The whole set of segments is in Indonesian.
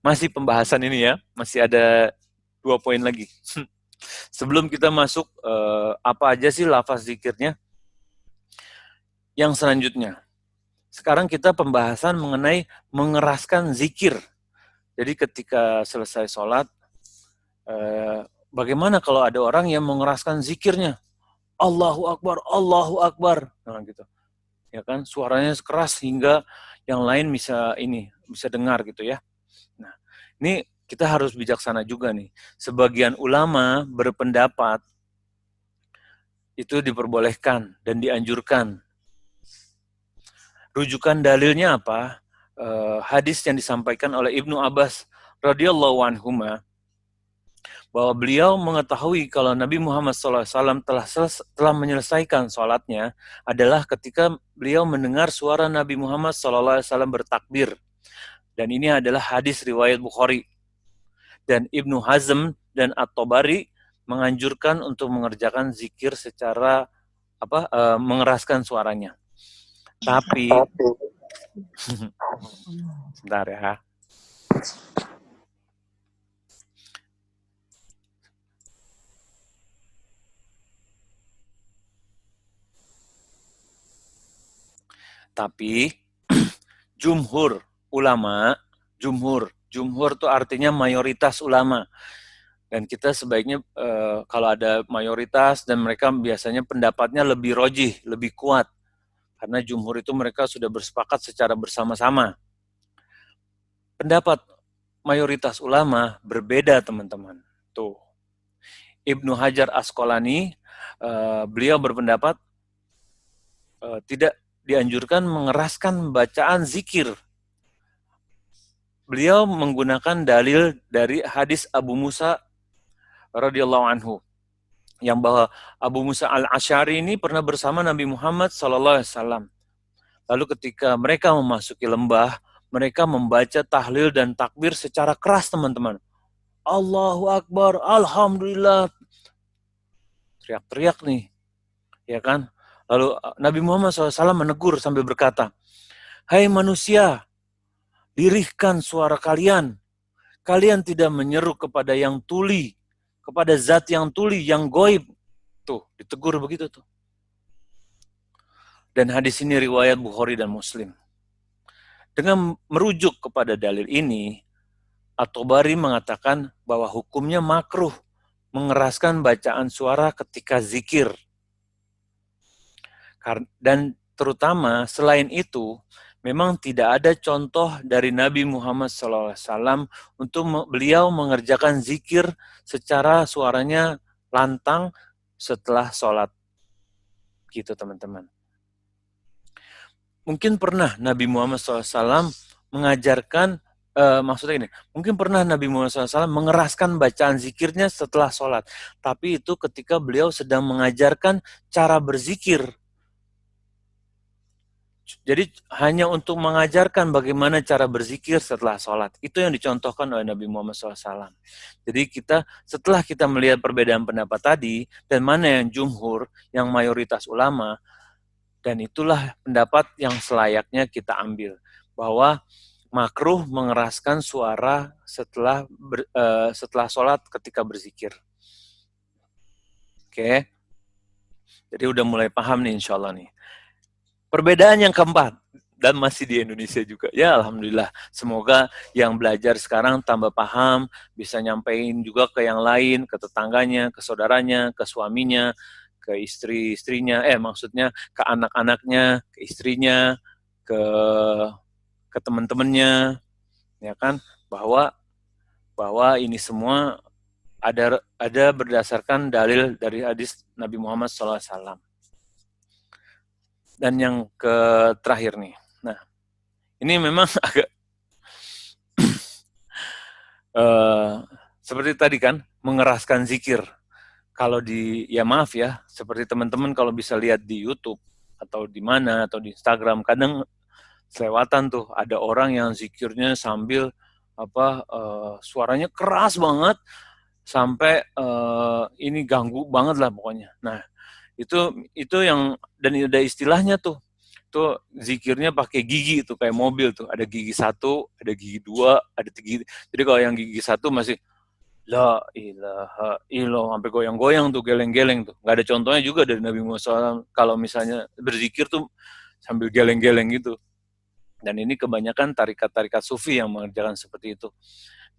Masih pembahasan ini ya, masih ada 2 poin lagi. Sebelum kita masuk apa aja sih lafaz zikirnya, yang selanjutnya. Sekarang kita pembahasan mengenai mengeraskan zikir. Jadi ketika selesai sholat, bagaimana kalau ada orang yang mengeraskan zikirnya? Allahu Akbar, Allahu Akbar. Nah, gitu. Ya kan, suaranya keras hingga yang lain bisa dengar gitu ya. Nah, ini kita harus bijaksana juga nih. Sebagian ulama berpendapat itu diperbolehkan dan dianjurkan. Rujukan dalilnya apa? Hadis yang disampaikan oleh Ibnu Abbas radhiyallahu anhuma, bahwa beliau mengetahui kalau Nabi Muhammad SAW telah menyelesaikan sholatnya adalah ketika beliau mendengar suara Nabi Muhammad SAW bertakbir. Dan ini adalah hadis riwayat Bukhari. Dan Ibnu Hazm dan At-Tabari menganjurkan untuk mengerjakan zikir secara mengeraskan suaranya. Tapi sebentar ya. Tapi jumhur ulama, jumhur itu artinya mayoritas ulama. Dan kita sebaiknya kalau ada mayoritas dan mereka biasanya pendapatnya lebih rojih, lebih kuat. Karena jumhur itu mereka sudah bersepakat secara bersama-sama. Pendapat mayoritas ulama berbeda, teman-teman. Tuh. Ibnu Hajar Asqalani, beliau berpendapat tidak dianjurkan mengeraskan bacaan zikir. Beliau menggunakan dalil dari hadis Abu Musa radhiyallahu anhu, yang bahwa Abu Musa al-Asy'ari ini pernah bersama Nabi Muhammad SAW. Lalu ketika mereka memasuki lembah, mereka membaca tahlil dan takbir secara keras, teman-teman. Allahu Akbar, Alhamdulillah. Teriak-teriak nih, ya kan? Lalu Nabi Muhammad SAW menegur sambil berkata, "Hai manusia, lirihkan suara kalian. Kalian tidak menyeru kepada yang tuli, kepada zat yang tuli, yang goib." Tuh, ditegur begitu tuh. Dan hadis ini riwayat Bukhari dan Muslim. Dengan merujuk kepada dalil ini, At-Tabari mengatakan bahwa hukumnya makruh mengeraskan bacaan suara ketika zikir. Dan terutama selain itu, memang tidak ada contoh dari Nabi Muhammad SAW untuk beliau mengerjakan zikir secara suaranya lantang setelah sholat. Gitu, teman-teman. Mungkin pernah Nabi Muhammad SAW mengajarkan, maksudnya ini, mungkin pernah Nabi Muhammad SAW mengeraskan bacaan zikirnya setelah sholat. Tapi itu ketika beliau sedang mengajarkan cara berzikir. Jadi hanya untuk mengajarkan bagaimana cara berzikir setelah sholat. Itu yang dicontohkan oleh Nabi Muhammad SAW. Jadi setelah kita melihat perbedaan pendapat tadi, dan mana yang jumhur, yang mayoritas ulama, dan itulah pendapat yang selayaknya kita ambil. Bahwa makruh mengeraskan suara setelah sholat ketika berzikir. Oke. Jadi udah mulai paham nih insya Allah nih. Perbedaan yang keempat, dan masih di Indonesia juga. Ya Alhamdulillah, semoga yang belajar sekarang tambah paham, bisa nyampein juga ke yang lain, ke tetangganya, ke saudaranya, ke suaminya, ke istri-istrinya, maksudnya ke anak-anaknya, ke istrinya, ke teman-temannya, ya kan, bahwa ini semua ada berdasarkan dalil dari hadis Nabi Muhammad SAW. Dan yang terakhir nih. Nah, ini memang agak seperti tadi kan, mengeraskan zikir. Kalau maaf ya, seperti teman-teman kalau bisa lihat di YouTube atau di mana atau di Instagram, kadang selewatan tuh ada orang yang zikirnya sambil suaranya keras banget sampai ini ganggu banget lah pokoknya. Nah, itu yang, dan ada istilahnya tuh, Itu zikirnya pakai gigi tuh kayak mobil tuh. Ada gigi 1, ada gigi 2, ada gigi. Jadi kalau yang gigi 1 masih la ilaha illallah sampai goyang-goyang tuh, geleng-geleng tuh. Nggak ada contohnya juga dari Nabi Muhammad SAW kalau misalnya berzikir tuh sambil geleng-geleng gitu. Dan ini kebanyakan tarikat-tarikat sufi yang mengerjakan seperti itu.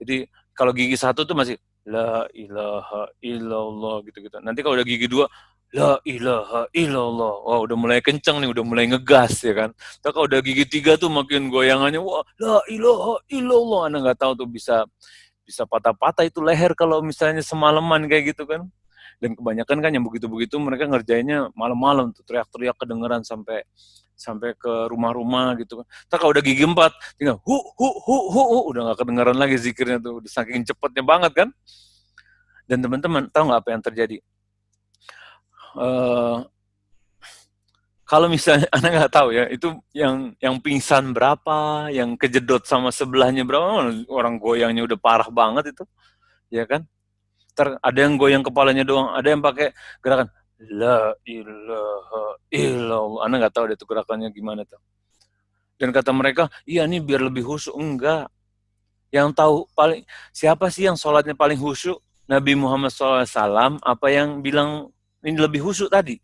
Jadi kalau gigi 1 tuh masih la ilaha illallah gitu-gitu. Nanti kalau udah gigi 2 la ilaha illallah. Wah, udah mulai kenceng nih, udah mulai ngegas ya kan. Tapi kalau udah gigi 3 tuh makin goyangannya, wah, la ilaha illallah. Anda nggak tahu tuh bisa bisa patah-patah itu leher kalau misalnya semalaman kayak gitu kan. Dan kebanyakan kan yang begitu-begitu mereka ngerjainnya malam-malam tuh, teriak-teriak kedengeran sampai sampai ke rumah-rumah gitu kan. Ntar kalau udah gigi 4, tinggal hu, udah nggak kedengeran lagi zikirnya tuh, udah saking cepetnya banget kan. Dan teman-teman tahu nggak apa yang terjadi? Uh, kalau misalnya Anda nggak tahu ya, itu yang pingsan berapa, yang kejedot sama sebelahnya berapa, orang goyangnya udah parah banget itu, ya kan? Ada yang goyang kepalanya doang, ada yang pakai gerakan la ilaha illallah. Anda nggak tahu deh itu gerakannya gimana tuh. Dan kata mereka, iya nih biar lebih khusyuk. Enggak. Yang tahu paling siapa sih yang sholatnya paling khusyuk? Nabi Muhammad SAW apa yang bilang ini lebih khusyuk tadi?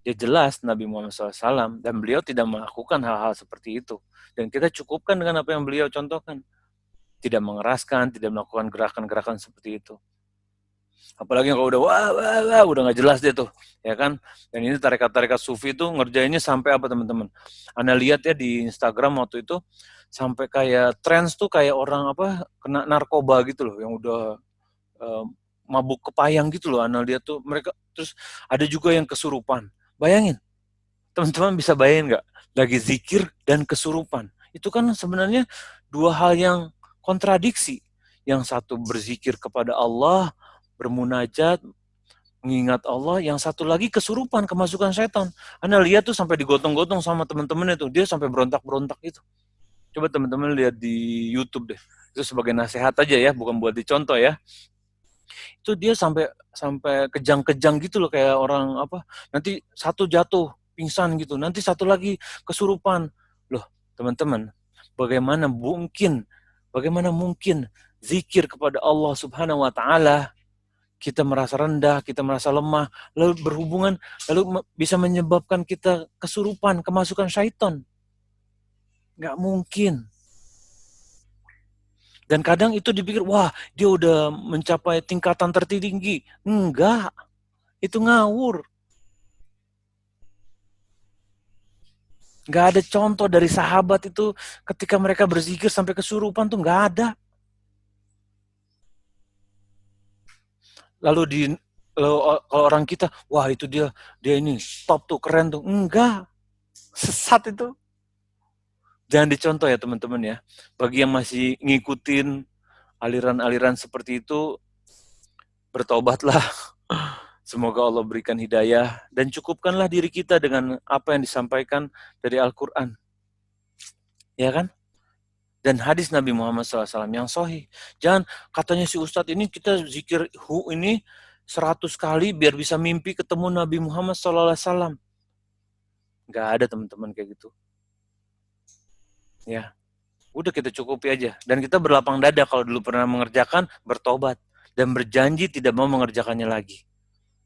Ya jelas Nabi Muhammad SAW dan beliau tidak melakukan hal-hal seperti itu. Dan kita cukupkan dengan apa yang beliau contohkan. Tidak mengeraskan, tidak melakukan gerakan-gerakan seperti itu. Apalagi kalau udah wah, udah nggak jelas deh tuh, ya kan? Dan ini tarekat-tarekat sufi itu ngerjainnya sampai apa teman-teman? Anda lihat ya di Instagram waktu itu sampai kayak trends tuh kayak orang apa kena narkoba gitu loh, yang udah mabuk kepayang gitu loh. Anda lihat tuh mereka terus ada juga yang kesurupan. Bayangin, teman-teman bisa bayangin nggak? Lagi zikir dan kesurupan. Itu kan sebenarnya dua hal yang kontradiksi. Yang satu berzikir kepada Allah, bermunajat, mengingat Allah, yang satu lagi kesurupan, kemasukan setan. Anda lihat tuh sampai digotong-gotong sama teman-temannya tuh, dia sampai berontak-berontak itu. Coba teman-teman lihat di YouTube deh. Itu sebagai nasihat aja ya, bukan buat dicontoh ya. Itu dia sampai sampai kejang-kejang gitu loh kayak orang apa? Nanti satu jatuh pingsan gitu, nanti satu lagi kesurupan. Loh, teman-teman, bagaimana mungkin zikir kepada Allah Subhanahu wa taala kita merasa rendah, kita merasa lemah, lalu berhubungan, lalu bisa menyebabkan kita kesurupan, kemasukan syaitan. Nggak mungkin. Dan kadang itu dipikir, wah dia udah mencapai tingkatan tertinggi. Enggak, itu ngawur. Nggak ada contoh dari sahabat itu ketika mereka berzikir sampai kesurupan tuh nggak ada. Lalu kalau orang kita, wah itu dia ini top tuh, keren tuh. Enggak, sesat itu. Jangan dicontoh ya teman-teman ya. Bagi yang masih ngikutin aliran-aliran seperti itu, bertobatlah. Semoga Allah berikan hidayah dan cukupkanlah diri kita dengan apa yang disampaikan dari Al-Quran. Ya kan? Dan hadis Nabi Muhammad SAW yang sahih. Jangan katanya si Ustadz ini kita zikir ini 100 kali biar bisa mimpi ketemu Nabi Muhammad SAW. Nggak ada teman-teman kayak gitu. Ya, udah kita cukupi aja. Dan kita berlapang dada kalau dulu pernah mengerjakan, bertobat. Dan berjanji tidak mau mengerjakannya lagi.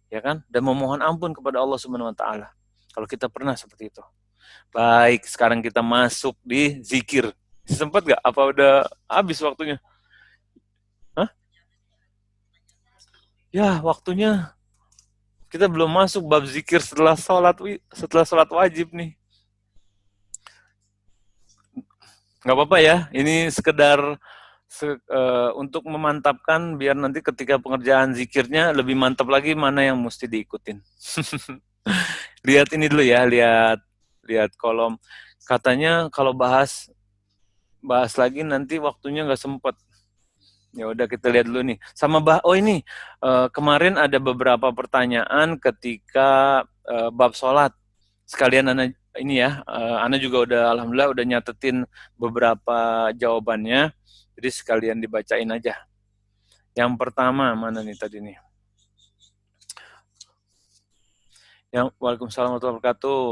Ya kan? Dan memohon ampun kepada Allah Subhanahu wa taala. Kalau kita pernah seperti itu. Baik, sekarang kita masuk di zikir. Sempat nggak? Apa udah habis waktunya? Hah? Ya, waktunya kita belum masuk bab zikir setelah sholat wajib nih. Nggak apa-apa ya. Ini sekedar untuk memantapkan biar nanti ketika pengerjaan zikirnya lebih mantap lagi mana yang mesti diikutin. Lihat ini dulu ya, lihat lihat kolom. Katanya kalau bahas lagi nanti waktunya nggak sempat. Ya udah kita lihat dulu nih. Oh ini kemarin ada beberapa pertanyaan ketika bab sholat. Sekalian Ana ini ya, Ana juga udah alhamdulillah udah nyatetin beberapa jawabannya. Jadi sekalian dibacain aja. Yang pertama mana nih tadi nih? Waalaikumsalam warahmatullahi wabarakatuh.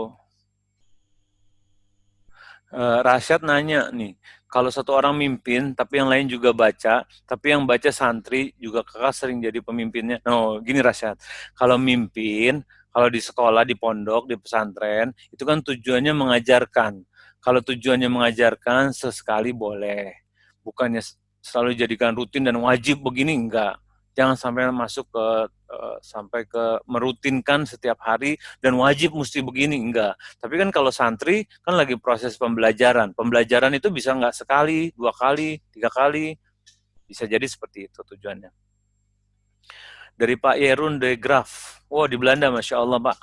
Rasyad nanya nih, kalau satu orang mimpin, tapi yang lain juga baca, tapi yang baca santri, juga kakak sering jadi pemimpinnya. No, gini Rasyad, kalau mimpin, kalau di sekolah, di pondok, di pesantren, itu kan tujuannya mengajarkan. Kalau tujuannya mengajarkan, sesekali boleh. Bukannya selalu jadikan rutin dan wajib begini, enggak. Jangan sampai masuk ke sampai ke merutinkan setiap hari dan wajib mesti begini, enggak. Tapi kan kalau santri kan lagi proses pembelajaran. Pembelajaran itu bisa nggak sekali, 2 kali, 3 kali, bisa jadi seperti itu tujuannya. Dari Pak Yerun de Graaf, di Belanda, Masya Allah Pak.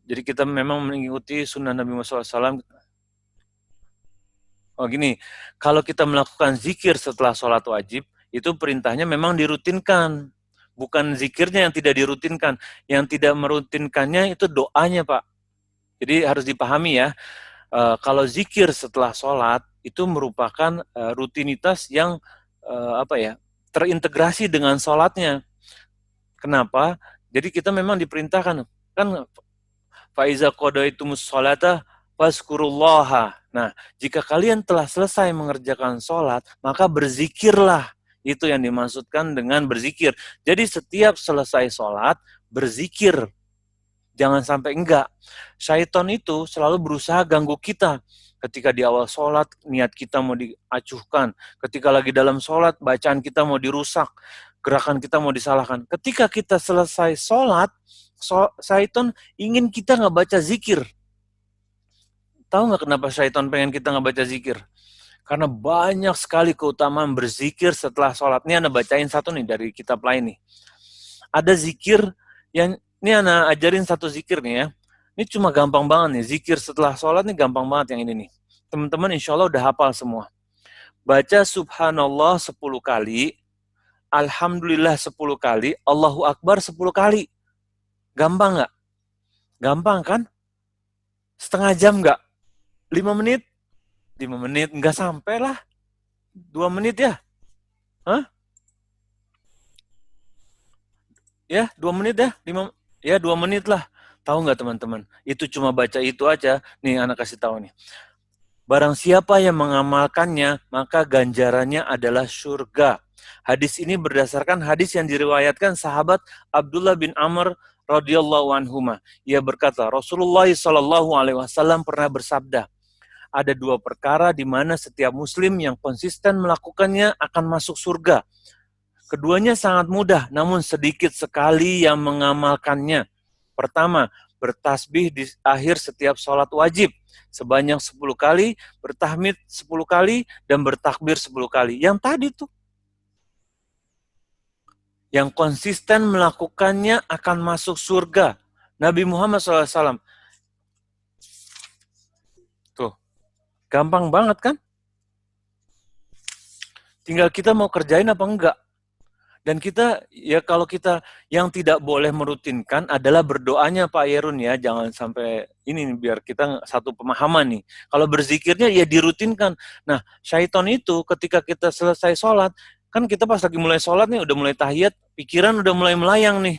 Jadi kita memang mengikuti sunnah Nabi Muhammad SAW. Oh gini, kalau kita melakukan zikir setelah sholat wajib, itu perintahnya memang dirutinkan. Bukan zikirnya yang tidak dirutinkan. Yang tidak merutinkannya itu doanya Pak. Jadi harus dipahami ya, kalau zikir setelah sholat, itu merupakan rutinitas yang terintegrasi dengan sholatnya. Kenapa? Jadi kita memang diperintahkan, kan faiza qadaitumus sholata fazkurullaha. Nah, jika kalian telah selesai mengerjakan sholat, maka berzikirlah. Itu yang dimaksudkan dengan berzikir. Jadi setiap selesai sholat, berzikir. Jangan sampai enggak. Syaiton itu selalu berusaha ganggu kita. Ketika di awal sholat, niat kita mau diacuhkan. Ketika lagi dalam sholat, bacaan kita mau dirusak. Gerakan kita mau disalahkan. Ketika kita selesai sholat, syaiton ingin kita nggak baca zikir. Tahu nggak kenapa syaiton pengen kita nggak baca zikir? Karena banyak sekali keutamaan berzikir setelah sholat. Ini Anda bacain satu nih dari kitab lain nih. Ada zikir yang, ini Anda ajarin satu zikir nih ya. Ini cuma gampang banget nih. Zikir setelah sholat nih gampang banget yang ini nih. Teman-teman insya Allah udah hafal semua. Baca subhanallah 10 kali, alhamdulillah 10 kali, Allahu Akbar 10 kali. Gampang nggak? Gampang kan? Setengah jam nggak? 5 menit? 5 menit? Nggak sampai lah. 2 menit ya? Hah? Ya, 2 menit ya? 2 menit lah. Tahu nggak teman-teman? Itu cuma baca itu aja. Nih, anak kasih tahu nih. Barang siapa yang mengamalkannya, maka ganjarannya adalah surga. Hadis ini berdasarkan hadis yang diriwayatkan sahabat Abdullah bin Amr radhiyallahu anhuma. Ia berkata, Rasulullah Shallallahu alaihi wasallam pernah bersabda, ada 2 perkara di mana setiap muslim yang konsisten melakukannya akan masuk surga. Keduanya sangat mudah, namun sedikit sekali yang mengamalkannya. Pertama, bertasbih di akhir setiap sholat wajib sebanyak 10 kali, bertahmid 10 kali, dan bertakbir 10 kali. Yang tadi tuh. Yang konsisten melakukannya akan masuk surga. Nabi Muhammad SAW. Tuh, gampang banget kan? Tinggal kita mau kerjain apa enggak. Dan kita, ya kalau kita yang tidak boleh merutinkan adalah berdoanya Pak Yerun ya, jangan sampai ini nih, biar kita satu pemahaman nih. Kalau berzikirnya ya dirutinkan. Nah, syaiton itu ketika kita selesai sholat, kan kita pas lagi mulai sholat nih, udah mulai tahiyat, pikiran udah mulai melayang nih.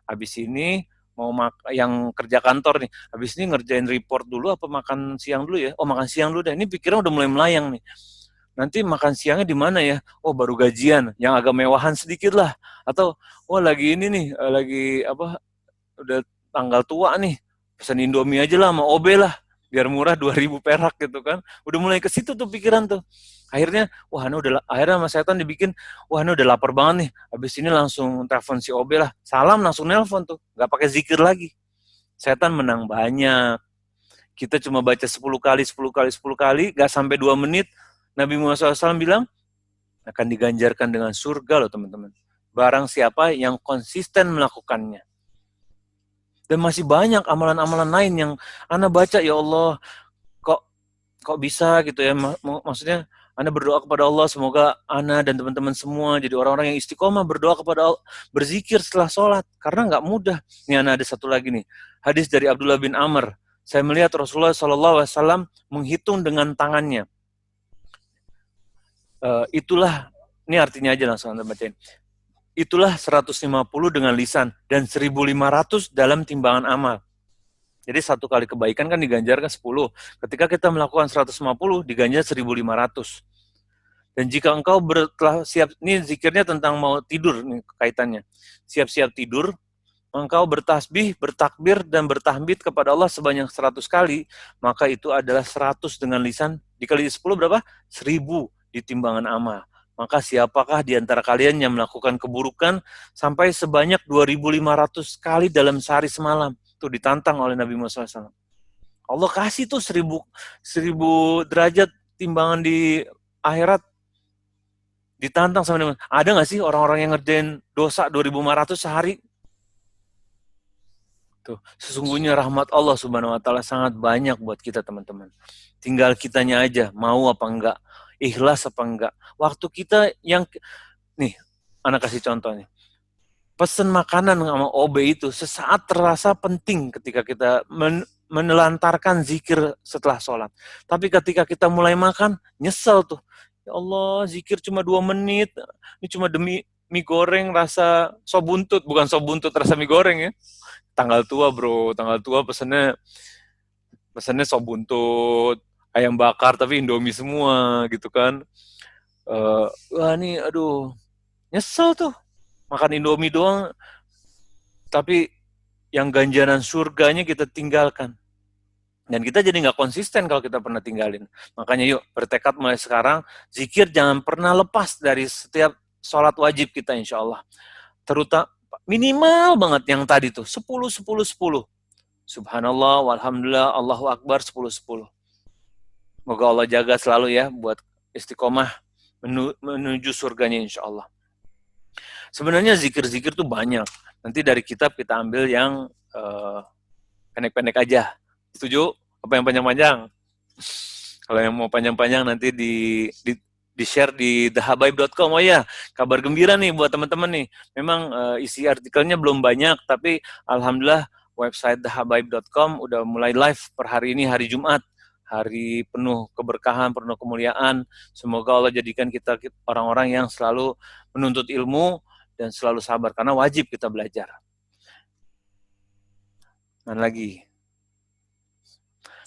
Habis ini mau yang kerja kantor nih, habis ini ngerjain report dulu apa makan siang dulu ya? Oh makan siang dulu deh, ini pikiran udah mulai melayang nih. Nanti makan siangnya di mana ya? Oh baru gajian, yang agak mewahan sedikit lah. Atau lagi ini nih, lagi udah tanggal tua nih, pesan Indomie aja lah sama OB lah, biar murah 2.000 perak gitu kan. Udah mulai ke situ tuh pikiran tuh. Akhirnya, akhirnya sama setan dibikin, ini udah lapar banget nih. Habis ini langsung telepon si OB lah. Salam langsung nelpon tuh, nggak pakai zikir lagi. Setan menang banyak. Kita cuma baca 10 kali, 10 kali, 10 kali, nggak sampai 2 menit, Nabi Muhammad SAW bilang, akan diganjarkan dengan surga loh teman-teman. Barang siapa yang konsisten melakukannya. Dan masih banyak amalan-amalan lain yang Ana baca, ya Allah, kok bisa gitu ya. Maksudnya, Ana berdoa kepada Allah, semoga Ana dan teman-teman semua jadi orang-orang yang istiqomah berdoa kepada Allah, berzikir setelah sholat. Karena nggak mudah. Ini Ana ada satu lagi nih. Hadis dari Abdullah bin Amr. Saya melihat Rasulullah SAW menghitung dengan tangannya. Itulah, ini artinya aja langsung Anda bacain. Itulah 150 dengan lisan dan 1.500 dalam timbangan amal. Jadi satu kali kebaikan kan diganjarkan 10. Ketika kita melakukan 150, diganjar 1.500. Dan jika engkau telah siap, ini zikirnya tentang mau tidur nih kaitannya. Siap-siap tidur, engkau bertasbih, bertakbir, dan bertahmid kepada Allah sebanyak 100 kali, maka itu adalah 100 dengan lisan, dikali 10 berapa? 1.000 di timbangan amal. Maka siapakah di antara kalian yang melakukan keburukan sampai sebanyak 2.500 kali dalam sehari semalam? Itu ditantang oleh Nabi Muhammad SAW. Allah kasih tuh 1.000 derajat timbangan di akhirat. Ditantang sama Nabi. Ada nggak sih orang-orang yang ngerjain dosa 2.500 sehari? Tuh, sesungguhnya rahmat Allah Subhanahu wa taala sangat banyak buat kita, teman-teman. Tinggal kitanya aja mau apa enggak, ikhlas apa enggak. Waktu kita yang nih, anak kasih contoh nih. Pesen makanan sama OB itu sesaat terasa penting ketika kita menelantarkan zikir setelah sholat. Tapi ketika kita mulai makan, nyesel tuh. Ya Allah, zikir cuma 2 menit. Ini cuma demi mie goreng rasa sop buntut, bukan sop buntut rasa mie goreng ya. Tanggal tua bro, tanggal tua pesennya sop buntut, ayam bakar tapi Indomie semua gitu kan. Wah nih aduh, nyesel tuh. Makan Indomie doang, tapi yang ganjaran surganya kita tinggalkan. Dan kita jadi nggak konsisten kalau kita pernah tinggalin. Makanya yuk, bertekad mulai sekarang, zikir jangan pernah lepas dari setiap sholat wajib kita insya Allah. Terutama minimal banget yang tadi tuh, 10, 10, 10. Subhanallah, walhamdulillah, Allahu Akbar, 10, 10. Semoga Allah jaga selalu ya, buat istiqomah menuju surganya insya Allah. Sebenarnya zikir-zikir tuh banyak. Nanti dari kitab kita ambil yang pendek-pendek aja. Setuju? Apa yang panjang-panjang? Kalau yang mau panjang-panjang nanti di share di thehabaib.com. Oh ya, kabar gembira nih buat teman-teman nih. Memang isi artikelnya belum banyak, tapi alhamdulillah website thehabaib.com udah mulai live per hari ini, hari Jumat. Hari penuh keberkahan, penuh kemuliaan. Semoga Allah jadikan kita orang-orang yang selalu menuntut ilmu dan selalu sabar, karena wajib kita belajar. Mana lagi?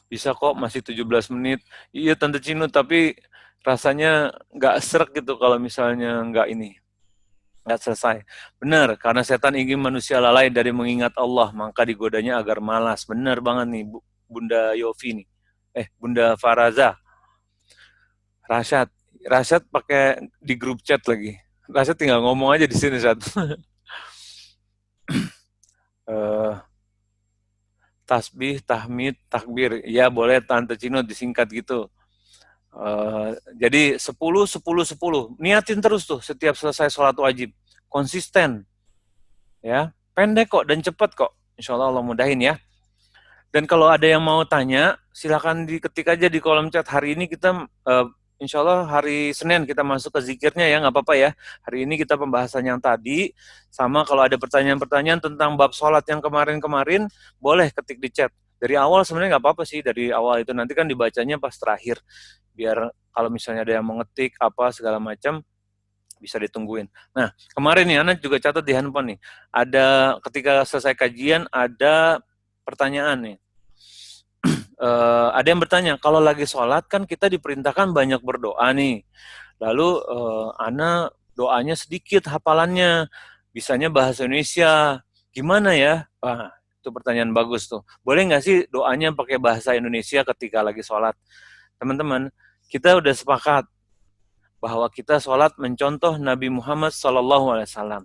Bisa kok, masih 17 menit. Iya Tante Cinu, tapi rasanya nggak serak gitu kalau misalnya nggak selesai. Benar, karena setan ingin manusia lalai dari mengingat Allah, maka digodanya agar malas. Benar banget nih Bunda Yofi nih. Bunda Faraza. Rasyad pakai di grup chat lagi. Rasyad tinggal ngomong aja di sini, Rasyad. Tasbih, tahmid, takbir. Ya boleh Tante Cino disingkat gitu. Jadi 10, 10, 10. Niatin terus tuh setiap selesai sholat wajib. Konsisten. Ya, pendek kok dan cepat kok. Insya Allah Allah mudahin ya. Dan kalau ada yang mau tanya, silakan diketik aja di kolom chat. Hari ini kita, insya Allah hari Senin kita masuk ke zikirnya ya, nggak apa-apa ya. Hari ini kita pembahasan yang tadi, sama kalau ada pertanyaan-pertanyaan tentang bab sholat yang kemarin-kemarin, boleh ketik di chat. Dari awal sebenarnya nggak apa-apa sih, dari awal itu nanti kan dibacanya pas terakhir. Biar kalau misalnya ada yang mengetik apa segala macam, bisa ditungguin. Nah, kemarin nih, Anak juga catat di handphone nih. Ada ketika selesai kajian, ada pertanyaan nih. Ada yang bertanya, kalau lagi sholat kan kita diperintahkan banyak berdoa nih. Lalu Ana doanya sedikit hafalannya, bisanya bahasa Indonesia. Gimana ya? Wah, itu pertanyaan bagus tuh. Boleh nggak sih doanya pakai bahasa Indonesia ketika lagi sholat? Teman-teman, kita udah sepakat bahwa kita sholat mencontoh Nabi Muhammad SAW.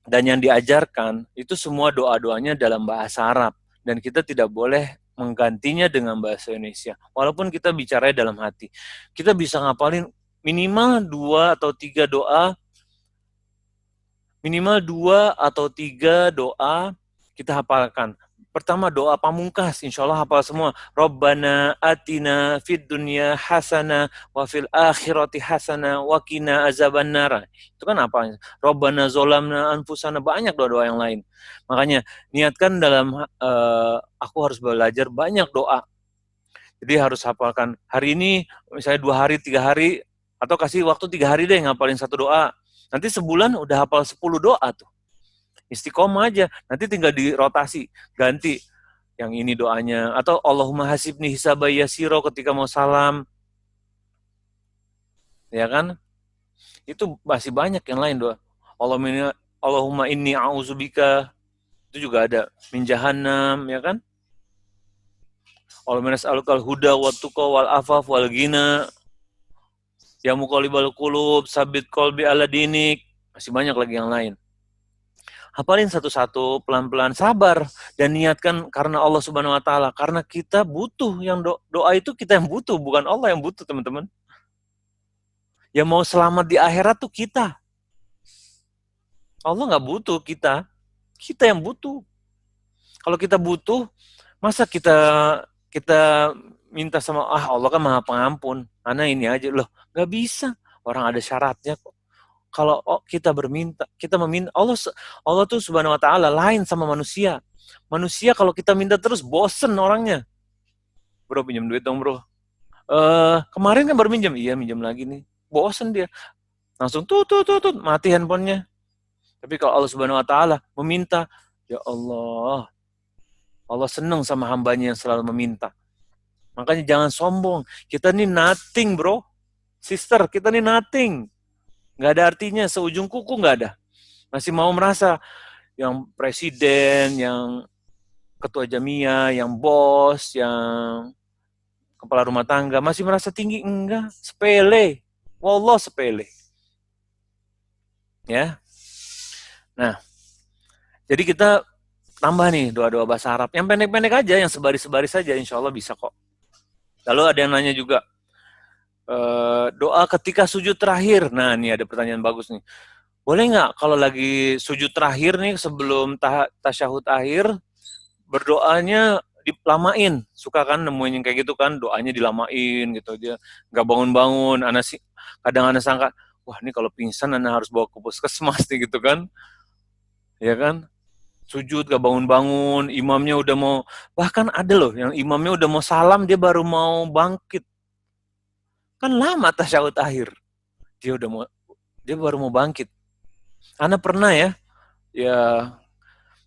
Dan yang diajarkan itu semua doa-doanya dalam bahasa Arab. Dan kita tidak boleh menggantinya dengan bahasa Indonesia. Walaupun kita bicara dalam hati. Kita bisa ngapalin minimal 2 atau 3 doa. Minimal 2 atau 3 doa kita hafalkan. Pertama doa pamungkas, insya Allah hafal semua. Rabbana atina fid dunya hasana wa fil akhirati hasana wa qina azabannar. Itu kan apa? Rabbana zolamna anfusana, banyak doa-doa yang lain. Makanya niatkan dalam aku harus belajar banyak doa. Jadi harus hafalkan hari ini, misalnya 2 hari, 3 hari, atau kasih waktu 3 hari deh ngapalin 1 doa. Nanti sebulan udah hafal 10 doa tuh. Istiqomah aja, nanti tinggal dirotasi, ganti. Yang ini doanya. Atau Allahumma hasibni hisaba yasiro ketika mau salam. Ya kan? Itu masih banyak yang lain doa. Allahumma inni a'udzubika. Itu juga ada. Min jahannam, ya kan? Allahumma nas'alukal huda wa tuqa wal afaf wal ghina. Ya muqallibal qulub, sabit qalbi ala dinik. Masih banyak lagi yang lain. Hafalin satu-satu, pelan-pelan, sabar, dan niatkan karena Allah Subhanahu wa Ta'ala. Karena kita butuh, yang doa itu kita yang butuh, bukan Allah yang butuh, teman-teman. Yang mau selamat di akhirat tuh kita. Allah nggak butuh kita yang butuh. Kalau kita butuh, masa kita minta sama Allah kan Maha Pengampun, ana ini aja loh, nggak bisa. Orang ada syaratnya kok. Kalau kita meminta Allah tuh Subhanahu wa Ta'ala lain sama manusia. Manusia kalau kita minta terus bosen orangnya. Bro, pinjam duit dong, bro. Kemarin kan baru minjam, iya minjam lagi nih. Bosen dia. Langsung tuh mati handphonenya. Tapi kalau Allah Subhanahu wa Ta'ala meminta, ya Allah senang sama hambanya yang selalu meminta. Makanya jangan sombong. Kita nih nothing, bro. Sister, kita nih nothing. Nggak ada artinya, seujung kuku nggak ada. Masih mau merasa yang presiden, yang ketua jamiah, yang bos, yang kepala rumah tangga, masih merasa tinggi? Enggak, sepele. Wallah sepele. Ya. Nah, jadi kita tambah nih doa-doa bahasa Arab. Yang pendek-pendek aja, yang sebaris-sebaris saja, insya Allah bisa kok. Lalu ada yang nanya juga, doa ketika sujud terakhir. Nah, ini ada pertanyaan bagus nih. Boleh nggak kalau lagi sujud terakhir nih sebelum tasyahud akhir, berdoanya dilamain? Suka kan nemuin yang kayak gitu kan, doanya dilamain gitu, dia nggak bangun-bangun. Kadang Ana sangka, wah ini kalau pingsan Ana harus bawa ke puskesmas nih gitu kan, ya kan? Sujud gak bangun-bangun, imamnya udah mau, bahkan ada loh yang imamnya udah mau salam, dia baru mau bangkit. Kan lama tasyahud akhir. Dia baru mau bangkit. Ana pernah ya,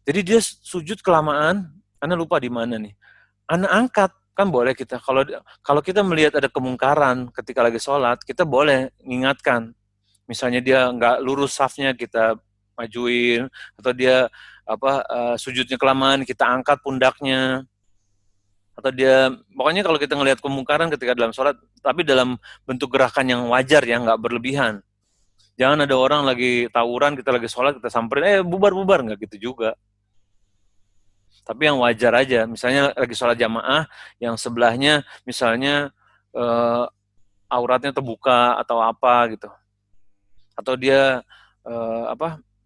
jadi dia sujud kelamaan, Ana lupa di mana nih. Ana angkat, kan boleh kita, kalau kita melihat ada kemungkaran ketika lagi sholat, kita boleh mengingatkan. Misalnya dia nggak lurus safnya, kita majuin, atau dia sujudnya kelamaan, kita angkat pundaknya, atau dia, pokoknya kalau kita ngelihat kemungkaran ketika dalam sholat, tapi dalam bentuk gerakan yang wajar ya, nggak berlebihan. Jangan ada orang lagi tawuran, kita lagi sholat, kita samperin, bubar-bubar, nggak gitu juga. Tapi yang wajar aja, misalnya lagi sholat jamaah, yang sebelahnya misalnya auratnya terbuka atau apa gitu, atau dia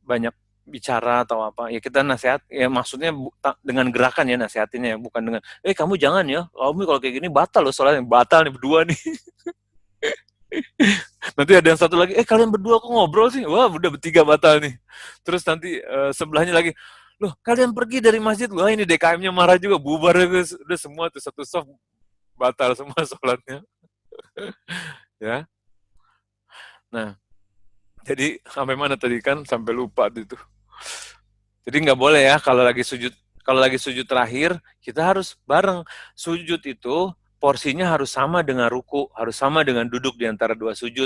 banyak bicara atau apa, ya kita nasihat, ya maksudnya dengan gerakan ya nasihatinnya, bukan dengan kamu jangan ya, kamu kalau kayak gini batal loh sholatnya, batal nih berdua nih. Nanti ada yang satu lagi, kalian berdua kok ngobrol sih, wah udah bertiga batal nih. Terus nanti sebelahnya lagi, loh kalian pergi dari masjid, loh ini DKM-nya marah juga, bubar udah semua tuh satu soft batal semua sholatnya. Ya. Nah, jadi sampai mana tadi kan, sampai lupa itu. Jadi nggak boleh ya kalau lagi sujud terakhir, kita harus bareng. Sujud itu porsinya harus sama dengan ruku, harus sama dengan duduk di antara dua sujud.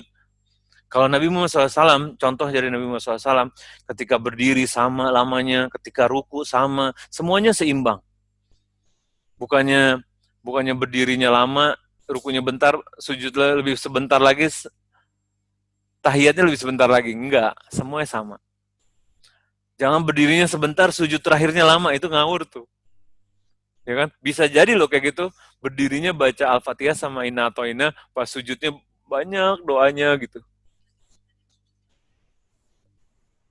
Kalau Nabi Muhammad SAW, contoh dari Nabi Muhammad SAW, ketika berdiri sama lamanya, ketika ruku sama, semuanya seimbang. Bukannya berdirinya lama, rukunya bentar, sujudnya lebih sebentar lagi, tahiyatnya lebih sebentar lagi. Enggak, semuanya sama. Jangan berdirinya sebentar, sujud terakhirnya lama, itu ngawur tuh. Ya kan? Bisa jadi loh kayak gitu, berdirinya baca Al-Fatihah sama Inna atau Inna, pas sujudnya banyak doanya gitu.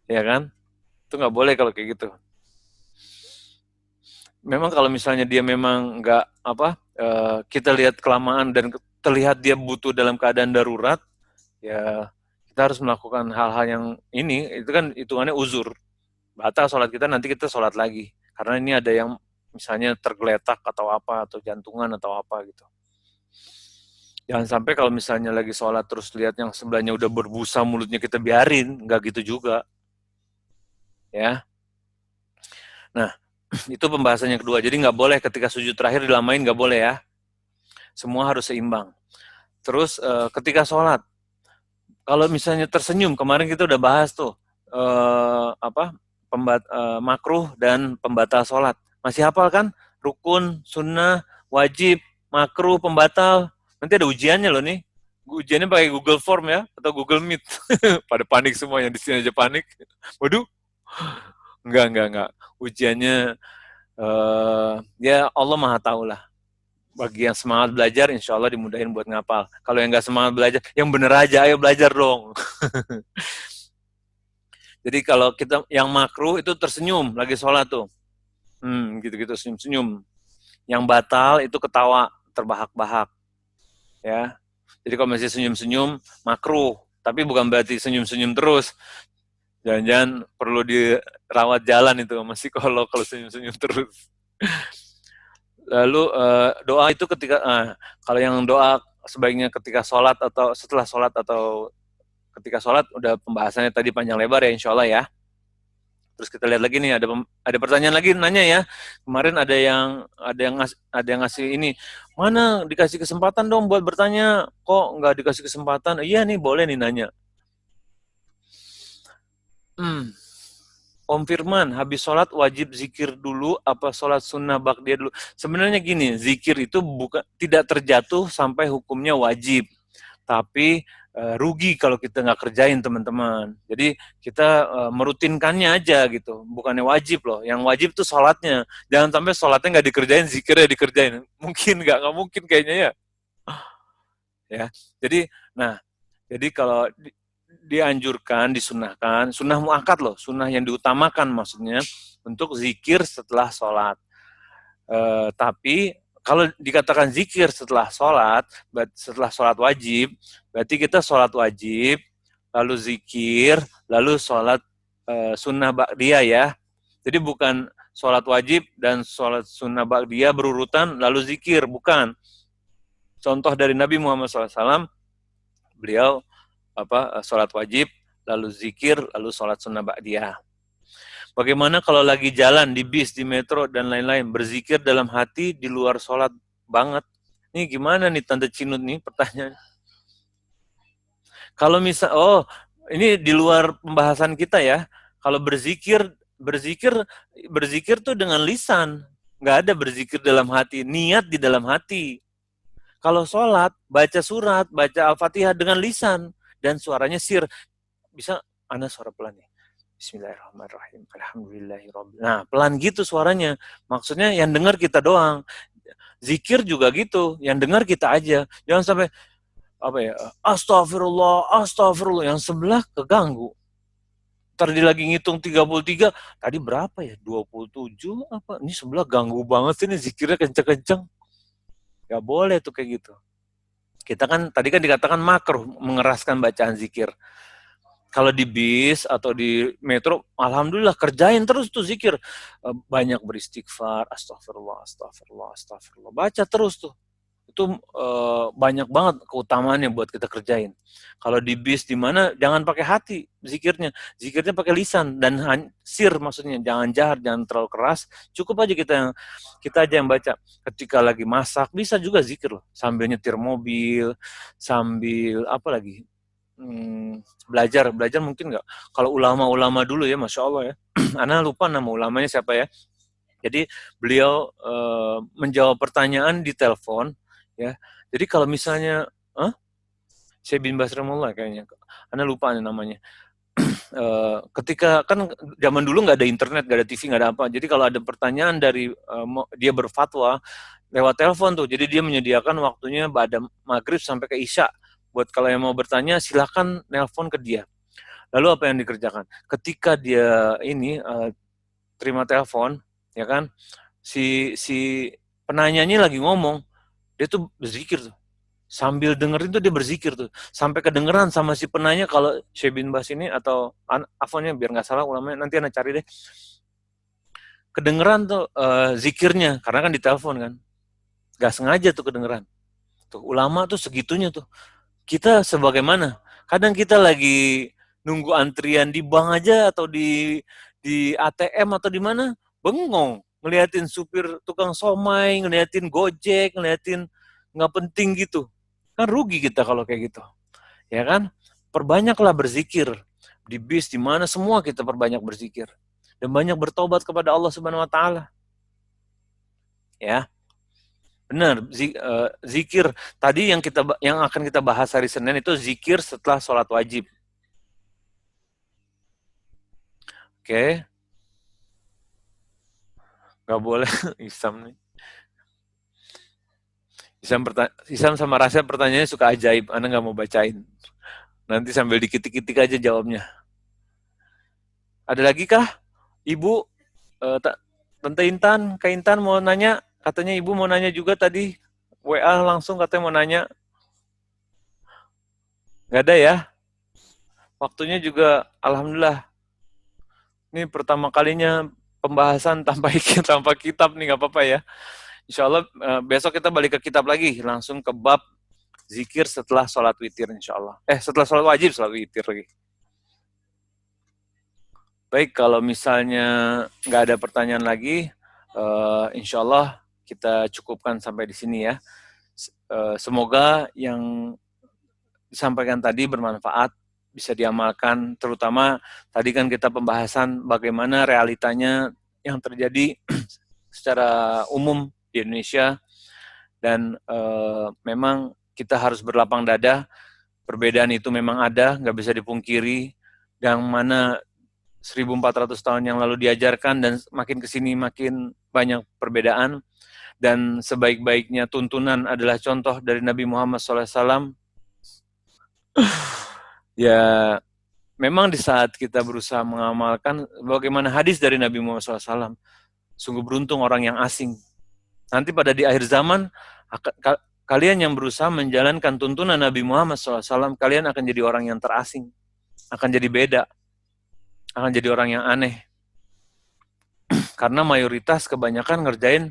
Ya kan? Itu nggak boleh kalau kayak gitu. Memang kalau misalnya dia memang nggak kita lihat kelamaan dan terlihat dia butuh dalam keadaan darurat, ya kita harus melakukan hal-hal yang itu kan hitungannya uzur. Batal sholat kita, nanti kita sholat lagi. Karena ini ada yang misalnya tergeletak atau apa, atau jantungan atau apa gitu. Jangan sampai kalau misalnya lagi sholat terus lihat yang sebelahnya udah berbusa mulutnya, kita biarin, nggak gitu juga. Ya. Nah, Itu pembahasannya kedua. Jadi nggak boleh ketika sujud terakhir dilamain, nggak boleh ya. Semua harus seimbang. Terus ketika sholat, kalau misalnya tersenyum, kemarin kita udah bahas tuh apa makruh dan pembatal sholat. Masih hafal kan? Rukun, sunnah, wajib, makruh, pembatal. Nanti ada ujiannya loh nih. Ujiannya pakai Google Form ya atau Google Meet. Pada panik semua, yang di sini aja panik. Waduh, enggak. Ujiannya ya Allah Maha tahu lah. Bagi yang semangat belajar, insya Allah dimudahin buat ngapal. Kalau yang nggak semangat belajar, yang bener aja, ayo belajar dong. Jadi kalau kita yang makruh itu tersenyum lagi sholat tuh, gitu-gitu senyum-senyum. Yang batal itu ketawa terbahak-bahak, ya. Jadi kalau masih senyum-senyum makruh, tapi bukan berarti senyum-senyum terus. Jangan-jangan perlu dirawat jalan itu masih kalau senyum-senyum terus. Lalu doa itu ketika kalau yang doa sebaiknya ketika sholat atau setelah sholat atau ketika sholat udah pembahasannya tadi panjang lebar ya insya Allah ya. Terus kita lihat lagi nih ada pertanyaan lagi nanya ya. Kemarin ada yang ngasih ini, mana dikasih kesempatan dong buat bertanya, kok nggak dikasih kesempatan? Iya nih boleh nih nanya. Om Firman, habis sholat wajib zikir dulu apa sholat sunnah ba'diyah dulu? Sebenarnya gini, zikir itu bukan tidak terjatuh sampai hukumnya wajib, tapi rugi kalau kita nggak kerjain teman-teman. Jadi kita merutinkannya aja gitu, bukannya wajib loh. Yang wajib tuh sholatnya. Jangan sampai sholatnya nggak dikerjain, zikirnya dikerjain. Mungkin nggak mungkin kayaknya ya. Ya, jadi kalau dianjurkan, disunahkan, sunnah muakkad loh, sunnah yang diutamakan maksudnya untuk zikir setelah sholat. Tapi kalau dikatakan zikir setelah sholat wajib, berarti kita sholat wajib, lalu zikir, lalu sholat sunnah ba'diyah ya. Jadi bukan sholat wajib dan sholat sunnah ba'diyah berurutan lalu zikir, bukan. Contoh dari Nabi Muhammad SAW, beliau sholat wajib, lalu zikir, lalu sholat sunnah ba'diyah. Bagaimana kalau lagi jalan di bis, di metro, dan lain-lain, berzikir dalam hati di luar sholat banget? Ini gimana nih Tante Cinut nih pertanyaan? Kalau ini di luar pembahasan kita ya. Kalau berzikir tuh dengan lisan, nggak ada berzikir dalam hati, niat di dalam hati. Kalau sholat, baca surat, baca Al-Fatihah dengan lisan, dan suaranya sir. Bisa, Ana suara pelan nih. Bismillahirrahmanirrahim. Alhamdulillahirrahmanirrahim. Nah, pelan gitu suaranya. Maksudnya yang dengar kita doang. Zikir juga gitu. Yang dengar kita aja. Jangan sampai, astagfirullah. Yang sebelah keganggu. Ntar dia lagi ngitung 33. Tadi berapa ya? 27 apa? Ini sebelah ganggu banget sih. Ini zikirnya kenceng-kenceng. Gak boleh tuh kayak gitu. Kita kan, tadi kan dikatakan makruh mengeraskan bacaan zikir. Kalau di bis atau di metro, alhamdulillah kerjain terus tuh zikir. Banyak beristighfar, astagfirullah. Baca terus tuh. Itu banyak banget keutamaannya buat kita kerjain. Kalau di bis di mana jangan pakai hati zikirnya. Zikirnya pakai lisan dan sir maksudnya. Jangan jahat, jangan terlalu keras. Cukup aja kita aja yang baca. Ketika lagi masak bisa juga zikir loh. Sambil nyetir mobil, sambil apa lagi? Belajar mungkin nggak. Kalau ulama-ulama dulu ya, masya Allah ya. Ana lupa nama ulamanya siapa ya. Jadi beliau menjawab pertanyaan di telepon ya. Jadi kalau misalnya, Syekh bin Baz rahimahullah kayaknya, Ana lupa namanya. Ketika kan zaman dulu nggak ada internet, nggak ada TV, nggak ada apa. Jadi kalau ada pertanyaan dari dia berfatwa lewat telepon tuh. Jadi dia menyediakan waktunya pada maghrib sampai ke isya. Buat kalau yang mau bertanya, silakan nelpon ke dia. Lalu apa yang dikerjakan? Ketika dia ini terima telepon, ya kan, si penanyanya lagi ngomong, dia tuh berzikir tuh. Sambil dengerin tuh dia berzikir tuh. Sampai kedengeran sama si penanya. Kalau Syekh bin Baz ini atau afonnya biar nggak salah ulamanya, nanti Anda cari deh. Kedengeran tuh zikirnya, karena kan ditelepon kan. Gak sengaja tuh kedengeran. Tuh ulama tuh segitunya tuh. Kita sebagaimana, kadang kita lagi nunggu antrian di bank aja atau di ATM atau di mana, bengong, ngeliatin supir tukang somai, ngeliatin Gojek, ngeliatin nggak penting gitu. Kan rugi kita kalau kayak gitu. Ya kan? Perbanyaklah berzikir. Di bis, di mana semua kita perbanyak berzikir. Dan banyak bertobat kepada Allah Subhanahu wa taala. Ya. Benar, zikir. Tadi yang akan kita bahas hari Senin itu zikir setelah sholat wajib. Oke. Gak boleh Isam nih. Isam sama Rasya pertanyaannya suka ajaib. Anda nggak mau bacain. Nanti sambil diketik-ketik aja jawabnya. Ada lagi kah? Ibu, Tante Intan, Kak Intan mau nanya. Katanya ibu mau nanya juga tadi. WA langsung katanya mau nanya. Nggak ada ya? Waktunya juga, alhamdulillah. Ini pertama kalinya pembahasan tanpa kitab nih, nggak apa-apa ya. Insya Allah besok kita balik ke kitab lagi. Langsung ke bab zikir setelah sholat witir insya Allah. Setelah sholat wajib, sholat witir lagi. Baik, kalau misalnya nggak ada pertanyaan lagi, insya Allah kita cukupkan sampai di sini ya. Semoga yang disampaikan tadi bermanfaat, bisa diamalkan, terutama tadi kan kita pembahasan bagaimana realitanya yang terjadi secara umum di Indonesia, dan memang kita harus berlapang dada, perbedaan itu memang ada, nggak bisa dipungkiri, yang mana 1400 tahun yang lalu diajarkan dan makin kesini makin banyak perbedaan, dan sebaik-baiknya tuntunan adalah contoh dari Nabi Muhammad SAW. Ya, memang di saat kita berusaha mengamalkan bagaimana hadis dari Nabi Muhammad SAW, sungguh beruntung orang yang asing. Nanti pada di akhir zaman, kalian yang berusaha menjalankan tuntunan Nabi Muhammad SAW, kalian akan jadi orang yang terasing, akan jadi beda, akan jadi orang yang aneh. Karena mayoritas kebanyakan ngerjain,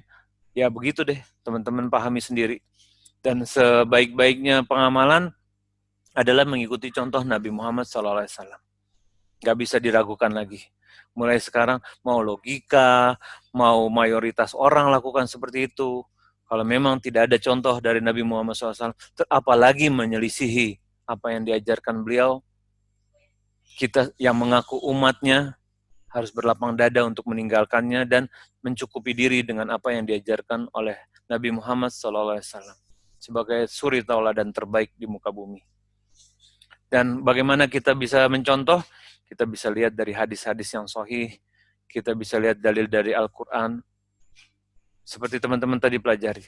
ya begitu deh, teman-teman pahami sendiri. Dan sebaik-baiknya pengamalan adalah mengikuti contoh Nabi Muhammad SAW. Gak bisa diragukan lagi. Mulai sekarang, mau logika, mau mayoritas orang lakukan seperti itu, kalau memang tidak ada contoh dari Nabi Muhammad SAW, apalagi menyelisihi apa yang diajarkan beliau, kita yang mengaku umatnya harus berlapang dada untuk meninggalkannya dan mencukupi diri dengan apa yang diajarkan oleh Nabi Muhammad SAW sebagai suri tauladan terbaik di muka bumi. Dan bagaimana kita bisa mencontoh? Kita bisa lihat dari hadis-hadis yang sahih, kita bisa lihat dalil dari Al-Quran, seperti teman-teman tadi pelajari.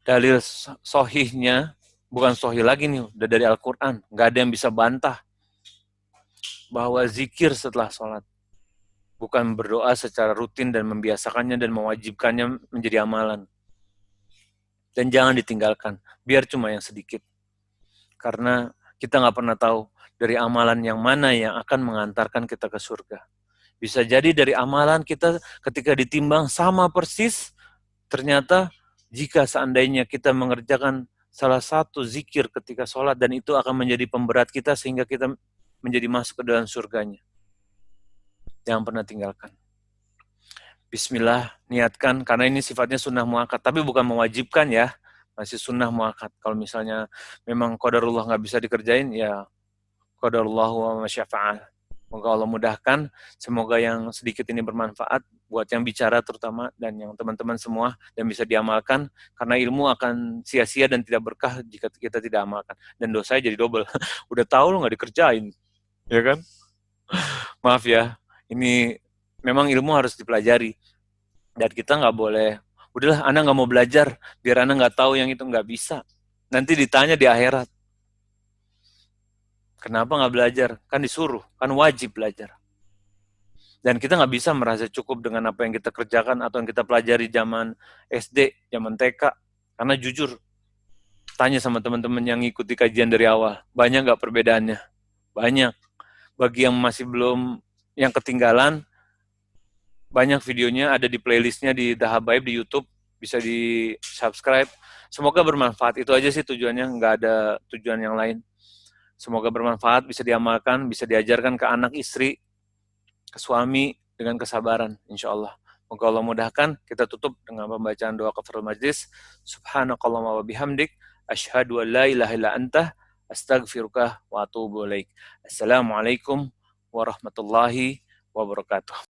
Dalil sahihnya, bukan sahih lagi nih, udah dari Al-Quran, nggak ada yang bisa bantah bahwa zikir setelah sholat bukan berdoa secara rutin dan membiasakannya dan mewajibkannya menjadi amalan. Dan jangan ditinggalkan, biar cuma yang sedikit. Karena kita nggak pernah tahu dari amalan yang mana yang akan mengantarkan kita ke surga. Bisa jadi dari amalan kita ketika ditimbang sama persis, ternyata jika seandainya kita mengerjakan salah satu zikir ketika sholat, dan itu akan menjadi pemberat kita sehingga kita menjadi masuk ke dalam surganya. Jangan pernah tinggalkan. Bismillah, niatkan, karena ini sifatnya sunnah muakkad, tapi bukan mewajibkan ya, masih sunnah muakkad. Kalau misalnya memang qadarullah nggak bisa dikerjain, ya qadarullah wa masyafa'al. Semoga Allah mudahkan, semoga yang sedikit ini bermanfaat buat yang bicara terutama dan yang teman-teman semua, dan bisa diamalkan, karena ilmu akan sia-sia dan tidak berkah jika kita tidak amalkan. Dan dosanya jadi double. Udah tahu lu nggak dikerjain, ya kan? Maaf ya, ini memang ilmu harus dipelajari. Dan kita nggak boleh, udahlah Anda nggak mau belajar, biar Anda nggak tahu yang itu, nggak bisa. Nanti ditanya di akhirat. Kenapa nggak belajar? Kan disuruh, kan wajib belajar. Dan kita nggak bisa merasa cukup dengan apa yang kita kerjakan atau yang kita pelajari zaman SD, zaman TK. Karena jujur, tanya sama teman-teman yang ngikuti kajian dari awal, banyak nggak perbedaannya? Banyak. Bagi yang masih belum, yang ketinggalan, banyak videonya ada di playlistnya di The Habaib di YouTube, bisa di subscribe. Semoga bermanfaat, itu aja sih tujuannya, nggak ada tujuan yang lain. Semoga bermanfaat, bisa diamalkan, bisa diajarkan ke anak, istri, ke suami dengan kesabaran, insya Allah. Moga Allah mudahkan. Kita tutup dengan pembacaan doa kafaratul majlis. Subhanakallahumma wa bihamdik, asyhadu an la ilaha illa anta, astaghfiruka wa atubu ilaik. Assalamualaikum warahmatullahi wabarakatuh.